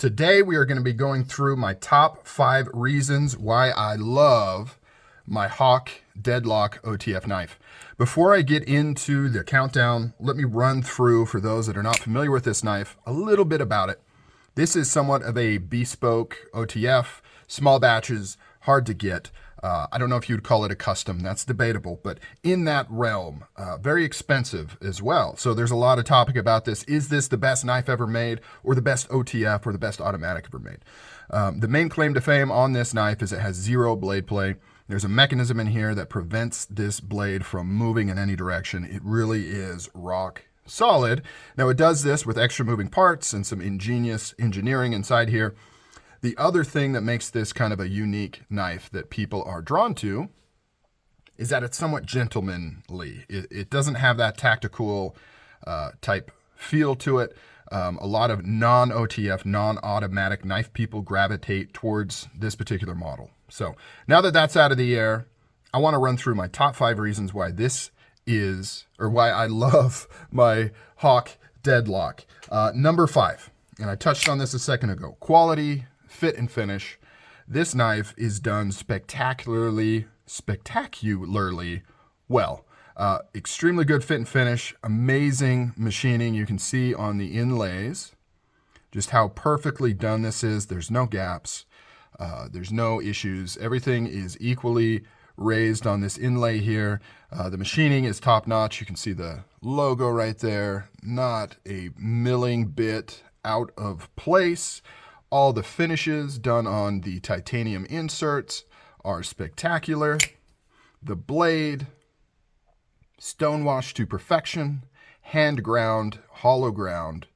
Today we are going to be going through my top 5 reasons why I love my HAWK Deadlock OTF knife. Before I get into the countdown, let me run through, for those that are not familiar with this knife, a little bit about it. This is somewhat of a bespoke OTF, small batches, hard to get. I don't know if you'd call it a custom, that's debatable, but in that realm, very expensive as well. So there's a lot of topic about this. Is this the best knife ever made, or the best OTF, or the best automatic ever made? The main claim to fame on this knife is it has 0 blade play. There's a mechanism in here that prevents this blade from moving in any direction. It really is rock solid. Now it does this with extra moving parts and some ingenious engineering inside here. The other thing that makes this kind of a unique knife that people are drawn to is that it's somewhat gentlemanly. It doesn't have that tactical type feel to it. A lot of non-OTF, non-automatic knife people gravitate towards this particular model. So now that that's out of the air, I want to run through my top 5 reasons why this is, or why I love my HAWK Deadlock. Number 5, and I touched on this a second ago, quality, fit and finish. This knife is done spectacularly well. Extremely good fit and finish, amazing machining. You can see on the inlays just how perfectly done this is. There's no gaps, there's no issues. Everything is equally raised on this inlay here. The machining is top notch. You can see the logo right there, not a milling bit out of place. All the finishes done on the titanium inserts are spectacular. The blade, stonewashed to perfection, hand ground, hollow ground,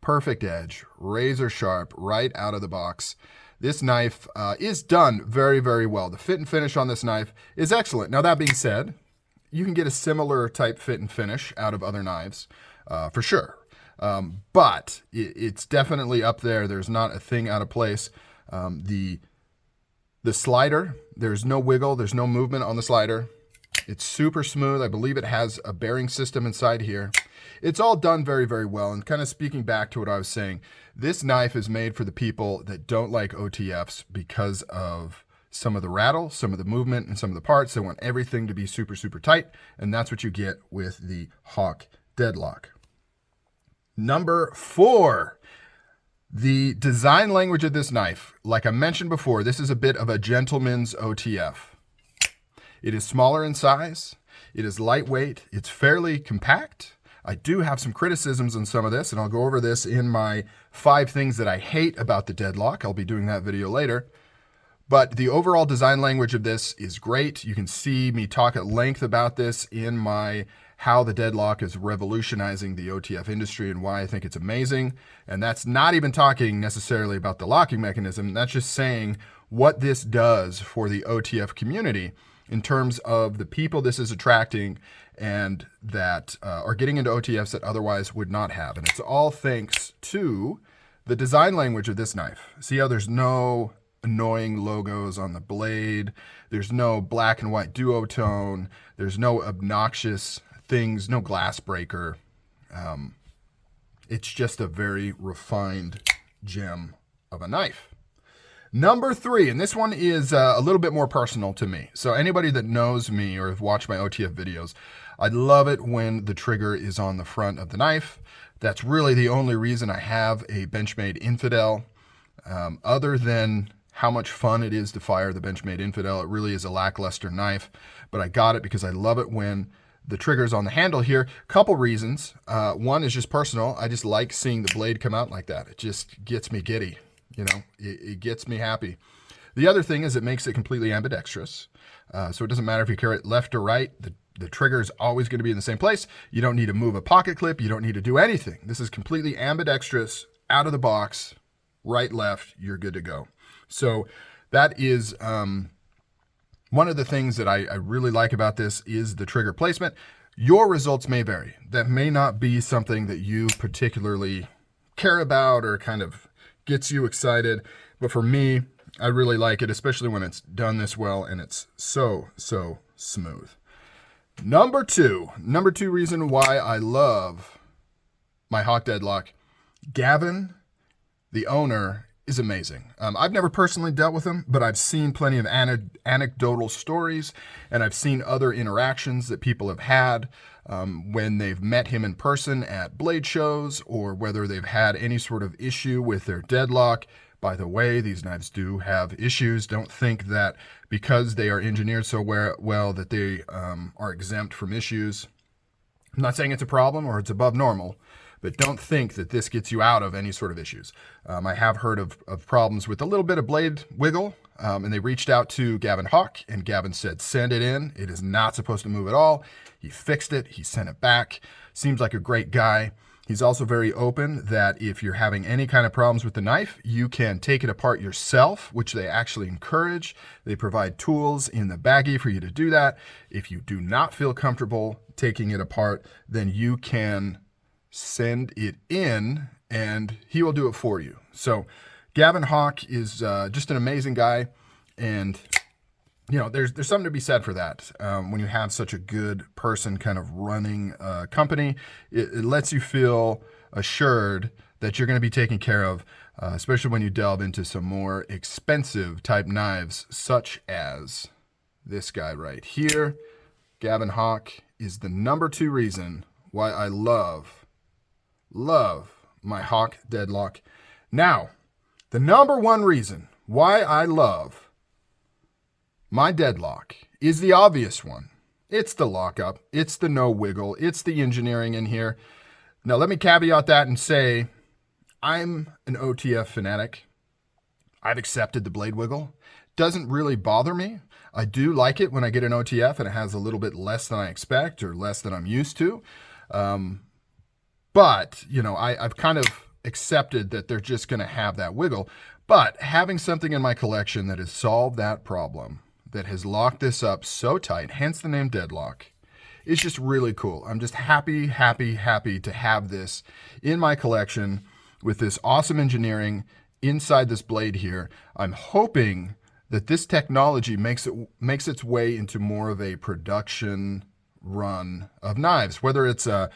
perfect edge, razor sharp right out of the box. This knife is done very, very well. The fit and finish on this knife is excellent. Now that being said, you can get a similar type fit and finish out of other knives for sure. But it's definitely up there. There's not a thing out of place. The slider, there's no wiggle, there's no movement on the slider. It's super smooth. I believe it has a bearing system inside here. It's all done very, very well. And kind of speaking back to what I was saying, this knife is made for the people that don't like OTFs because of some of the rattle, some of the movement, and some of the parts. They want everything to be super, super tight. And that's what you get with the HAWK Deadlock. Number 4, the design language of this knife. Like I mentioned before, this is a bit of a gentleman's OTF. It is smaller in size. It is lightweight. It's fairly compact. I do have some criticisms on some of this, and I'll go over this in my 5 things that I hate about the Deadlock. I'll be doing that video later. But the overall design language of this is great. You can see me talk at length about this in my how the Deadlock is revolutionizing the OTF industry and why I think it's amazing. And that's not even talking necessarily about the locking mechanism. That's just saying what this does for the OTF community in terms of the people this is attracting and that are getting into OTFs that otherwise would not have. And it's all thanks to the design language of this knife. See how there's no annoying logos on the blade. There's no black and white duotone. There's no obnoxious things, no glass breaker. It's just a very refined gem of a knife. Number 3, and this one is a little bit more personal to me. So anybody that knows me or have watched my OTF videos, I love it when the trigger is on the front of the knife. That's really the only reason I have a Benchmade Infidel. Other than how much fun it is to fire the Benchmade Infidel, it really is a lackluster knife, but I got it because I love it when the trigger's on the handle here. Couple reasons. One is just personal. I just like seeing the blade come out like that. It just gets me giddy. You know, it gets me happy. The other thing is it makes it completely ambidextrous. So it doesn't matter if you carry it left or right. The trigger is always going to be in the same place. You don't need to move a pocket clip. You don't need to do anything. This is completely ambidextrous, out of the box, right, left, you're good to go. So that is one of the things that I really like about this is the trigger placement. Your results may vary. That may not be something that you particularly care about or kind of gets you excited. But for me, I really like it, especially when it's done this well and it's so, so smooth. Number two reason why I love my HAWK Deadlock. Gavin the owner is amazing. I've never personally dealt with him, but I've seen plenty of anecdotal stories, and I've seen other interactions that people have had when they've met him in person at blade shows, or whether they've had any sort of issue with their deadlock. By the way, these knives do have issues. Don't think that because they are engineered so well that they are exempt from issues. I'm not saying it's a problem or it's above normal, but don't think that this gets you out of any sort of issues. I have heard of problems with a little bit of blade wiggle, and they reached out to Gavin HAWK, and Gavin said, send it in. It is not supposed to move at all. He fixed it. He sent it back. Seems like a great guy. He's also very open that if you're having any kind of problems with the knife, you can take it apart yourself, which they actually encourage. They provide tools in the baggie for you to do that. If you do not feel comfortable taking it apart, then you can send it in and he will do it for you. So Gavin HAWK is just an amazing guy, and you know, there's something to be said for that. When you have such a good person kind of running a company, it lets you feel assured that you're going to be taken care of, especially when you delve into some more expensive type knives, such as this guy right here. Gavin HAWK is the #2 reason why I love my HAWK Deadlock. Now, the #1 reason why I love my deadlock is the obvious one. It's the lockup. It's the no wiggle. It's the engineering in here. Now, let me caveat that and say I'm an OTF fanatic. I've accepted the blade wiggle. Doesn't really bother me. I do like it when I get an OTF and it has a little bit less than I expect or less than I'm used to. But, you know, I've kind of accepted that they're just going to have that wiggle. But having something in my collection that has solved that problem, that has locked this up so tight, hence the name Deadlock, is just really cool. I'm just happy to have this in my collection with this awesome engineering inside this blade here. I'm hoping that this technology makes its way into more of a production run of knives, whether it's a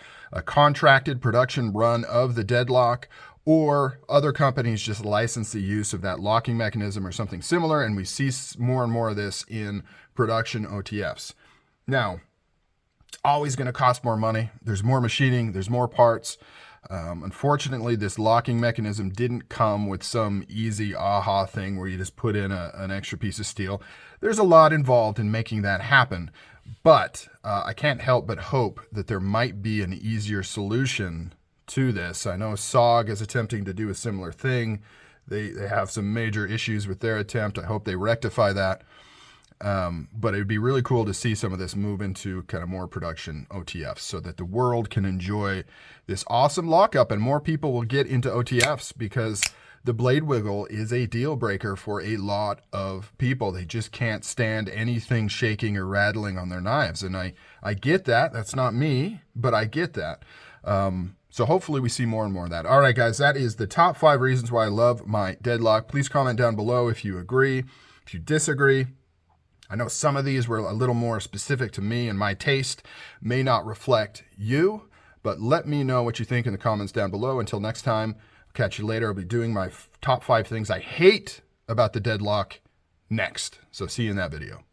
contracted production run of the Deadlock, or other companies just license the use of that locking mechanism or something similar, and we see more and more of this in production OTFs. Now, it's always going to cost more money. There's more machining, there's more parts. Unfortunately, this locking mechanism didn't come with some easy aha thing where you just put in an extra piece of steel. There's a lot involved in making that happen, but I can't help but hope that there might be an easier solution to this. I know SOG is attempting to do a similar thing. They have some major issues with their attempt. I hope they rectify that. But it would be really cool to see some of this move into kind of more production OTFs so that the world can enjoy this awesome lockup and more people will get into OTFs, because the blade wiggle is a deal breaker for a lot of people. They just can't stand anything shaking or rattling on their knives. And I get that. That's not me, but I get that. So hopefully we see more and more of that. All right, guys, that is the top 5 reasons why I love my Deadlock. Please comment down below if you agree, if you disagree. I know some of these were a little more specific to me, and my taste may not reflect you, but let me know what you think in the comments down below. Until next time, I'll catch you later. I'll be doing my top 5 things I hate about the Deadlock next. So see you in that video.